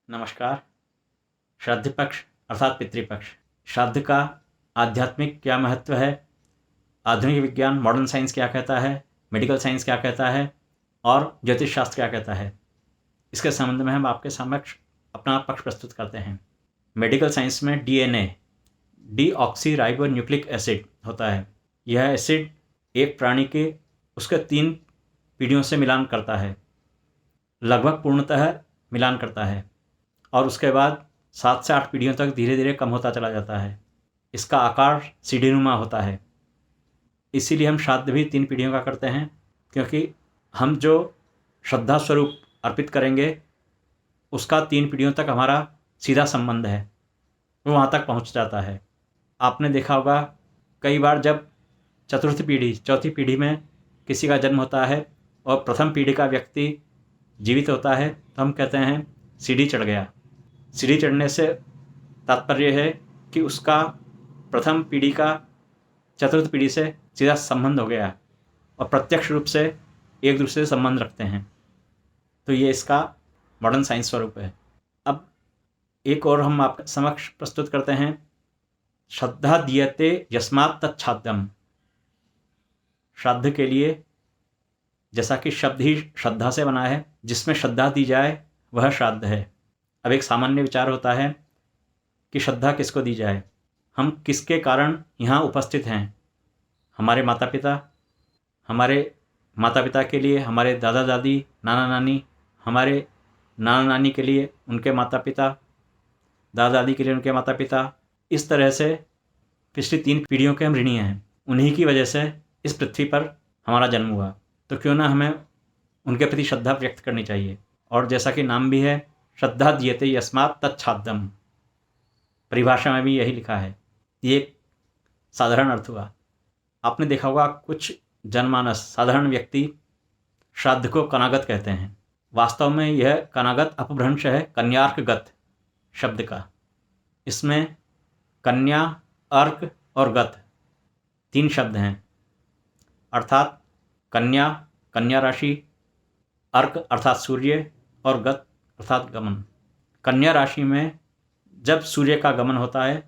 नमस्कार। श्राद्ध पक्ष अर्थात पितृपक्ष। श्राद्ध का आध्यात्मिक क्या महत्व है, आधुनिक विज्ञान मॉडर्न साइंस क्या कहता है, मेडिकल साइंस क्या कहता है और ज्योतिष शास्त्र क्या कहता है, इसके संबंध में हम आपके समक्ष अपना पक्ष प्रस्तुत करते हैं। मेडिकल साइंस में DNA deoxy ribo nucleic acid होता है। यह एसिड एक प्राणी के उसके 3 पीढ़ियों से मिलान करता है, लगभग पूर्णतः मिलान करता है और उसके बाद 7 से 8 पीढ़ियों तक धीरे धीरे कम होता चला जाता है। इसका आकार सीढ़ीनुमा होता है। इसीलिए हम श्राद्ध भी 3 पीढ़ियों का करते हैं, क्योंकि हम जो श्रद्धा स्वरूप अर्पित करेंगे उसका 3 पीढ़ियों तक हमारा सीधा संबंध है, वो वहाँ तक पहुँच जाता है। आपने देखा होगा कई बार जब चतुर्थ पीढ़ी चौथी पीढ़ी में किसी का जन्म होता है और प्रथम पीढ़ी का व्यक्ति जीवित होता है तो हम कहते हैं सीढ़ी चढ़ गया। सीढ़ी चढ़ने से तात्पर्य है कि उसका प्रथम पीढ़ी का चतुर्थ पीढ़ी से सीधा संबंध हो गया और प्रत्यक्ष रूप से एक दूसरे से संबंध रखते हैं। तो ये इसका मॉडर्न साइंस स्वरूप है। अब एक और हम आपके समक्ष प्रस्तुत करते हैं, श्रद्धा दीयते यस्मात् तच्छाद्यम। श्राद्ध के लिए, जैसा कि शब्द ही श्रद्धा से बना है, जिसमें श्रद्धा दी जाए वह श्राद्ध है। अब एक सामान्य विचार होता है कि श्रद्धा किसको दी जाए, हम किसके कारण यहाँ उपस्थित हैं। हमारे माता पिता के लिए हमारे दादा दादी, नाना नानी, हमारे नाना नानी के लिए उनके माता पिता, दादा दादी के लिए उनके माता पिता, इस तरह से पिछली 3 पीढ़ियों के हम ऋणी हैं। उन्हीं की वजह से इस पृथ्वी पर हमारा जन्म हुआ, तो क्यों ना हमें उनके प्रति श्रद्धा व्यक्त करनी चाहिए। और जैसा कि नाम भी है, श्रद्धा दीयते यस्मात् तच्छाद्यम, परिभाषा में भी यही लिखा है। ये एक साधारण अर्थ हुआ। आपने देखा होगा कुछ जनमानस साधारण व्यक्ति श्राद्ध को कनागत कहते हैं। वास्तव में यह कनागत अपभ्रंश है कन्यार्कगत शब्द का। इसमें कन्या, अर्क और गत 3 शब्द हैं, अर्थात कन्या, कन्या राशि, अर्क अर्थात सूर्य और गत अर्थात गमन। कन्या राशि में जब सूर्य का गमन होता है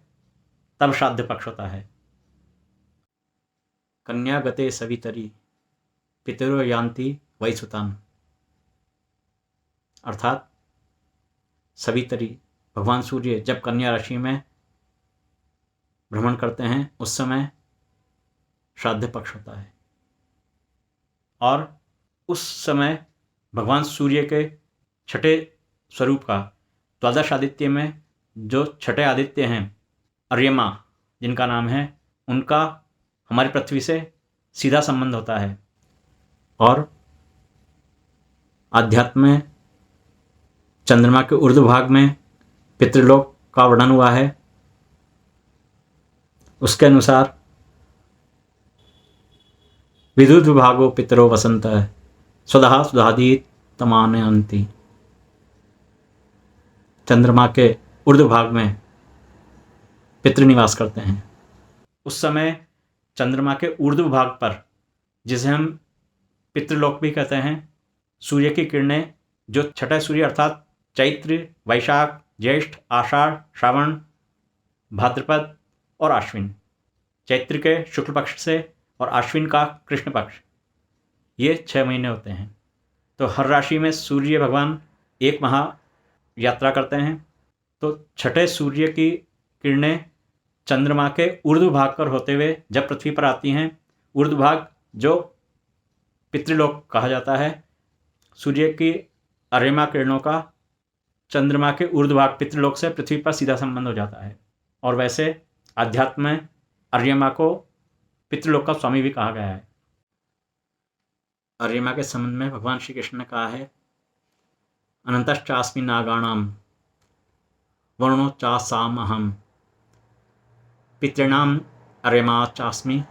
तब श्राद्ध पक्ष होता है। कन्या गते सवितरी पितरो यान्ति वैसुतान, अर्थात सवितरी भगवान सूर्य जब कन्या राशि में भ्रमण करते हैं उस समय श्राद्ध पक्ष होता है। और उस समय भगवान सूर्य के छठे स्वरूप का, द्वादश आदित्य में जो छठे आदित्य हैं, अर्यमा जिनका नाम है, उनका हमारी पृथ्वी से सीधा संबंध होता है। और अध्यात्म में चंद्रमा के ऊर्ध्व भाग में पितृलोक का वर्णन हुआ है। उसके अनुसार विद्युत विभागो पितरो वसंत स्वधा सुधादी तमानयन्ति। चंद्रमा के ऊर्ध्व भाग में पितृ निवास करते हैं। उस समय चंद्रमा के ऊर्ध्व भाग पर, जिसे हम पितृलोक भी कहते हैं, सूर्य की किरणें जो छठे सूर्य अर्थात चैत्र, वैशाख, ज्येष्ठ, आषाढ़, श्रावण, भाद्रपद और आश्विन, चैत्र के शुक्ल पक्ष से और आश्विन का कृष्ण पक्ष, ये 6 महीने होते हैं। तो हर राशि में सूर्य भगवान 1 माह यात्रा करते हैं। तो छठे सूर्य की किरणें चंद्रमा के ऊर्ध्व भाग पर होते हुए जब पृथ्वी पर आती हैं, ऊर्ध्व भाग जो पितृलोक कहा जाता है, सूर्य की अर्यमा किरणों का चंद्रमा के ऊर्ध्व भाग पितृलोक से पृथ्वी पर सीधा संबंध हो जाता है। और वैसे अध्यात्म में अर्यमा को पितृलोक का स्वामी भी कहा गया है। अर्यमा के संबंध में भगवान श्री कृष्ण ने कहा है, अनंतश्चास्मि नागाणाम वरुणो चासामहम पितॄणाम अर्यमा चास्मि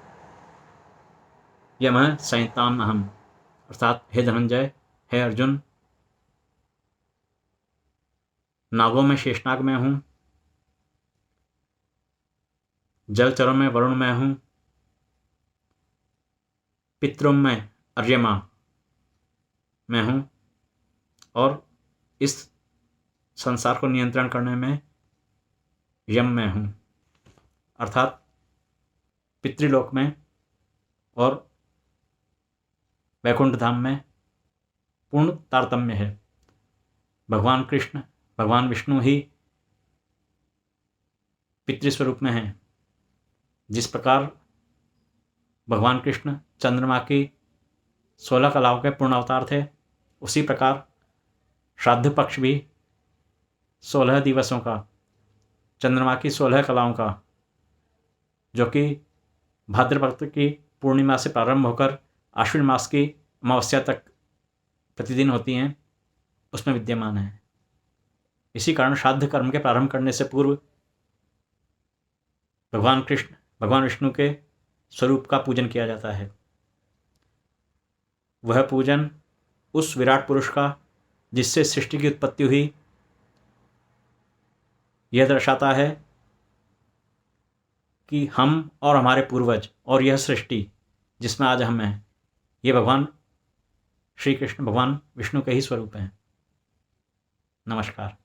यमः संहिताम अहम। अर्थात हे धनंजय, हे अर्जुन, नागों में शेषनाग में हूँ, जलचरों में वरुण में हूँ, पितरों में अर्यमा में हूँ और इस संसार को नियंत्रण करने में यम में हूँ, अर्थात पितृलोक में और वैकुंठ धाम में पूर्ण तारतम्य है। भगवान कृष्ण, भगवान विष्णु ही पितृस्वरूप में हैं। जिस प्रकार भगवान कृष्ण चंद्रमा की 16 कलाओं के पूर्ण अवतार थे, उसी प्रकार श्राद्ध पक्ष भी 16 दिवसों का, चंद्रमा की 16 कलाओं का, जो कि भाद्रपद की पूर्णिमा से प्रारंभ होकर आश्विन मास की अमावस्या तक प्रतिदिन होती हैं, उसमें विद्यमान है। इसी कारण श्राद्ध कर्म के प्रारंभ करने से पूर्व भगवान कृष्ण, भगवान विष्णु के स्वरूप का पूजन किया जाता है। वह पूजन उस विराट पुरुष का जिससे सृष्टि की उत्पत्ति हुई, यह दर्शाता है कि हम और हमारे पूर्वज और यह सृष्टि जिसमें आज हम हैं, ये भगवान श्री कृष्ण, भगवान विष्णु के ही स्वरूप हैं। नमस्कार।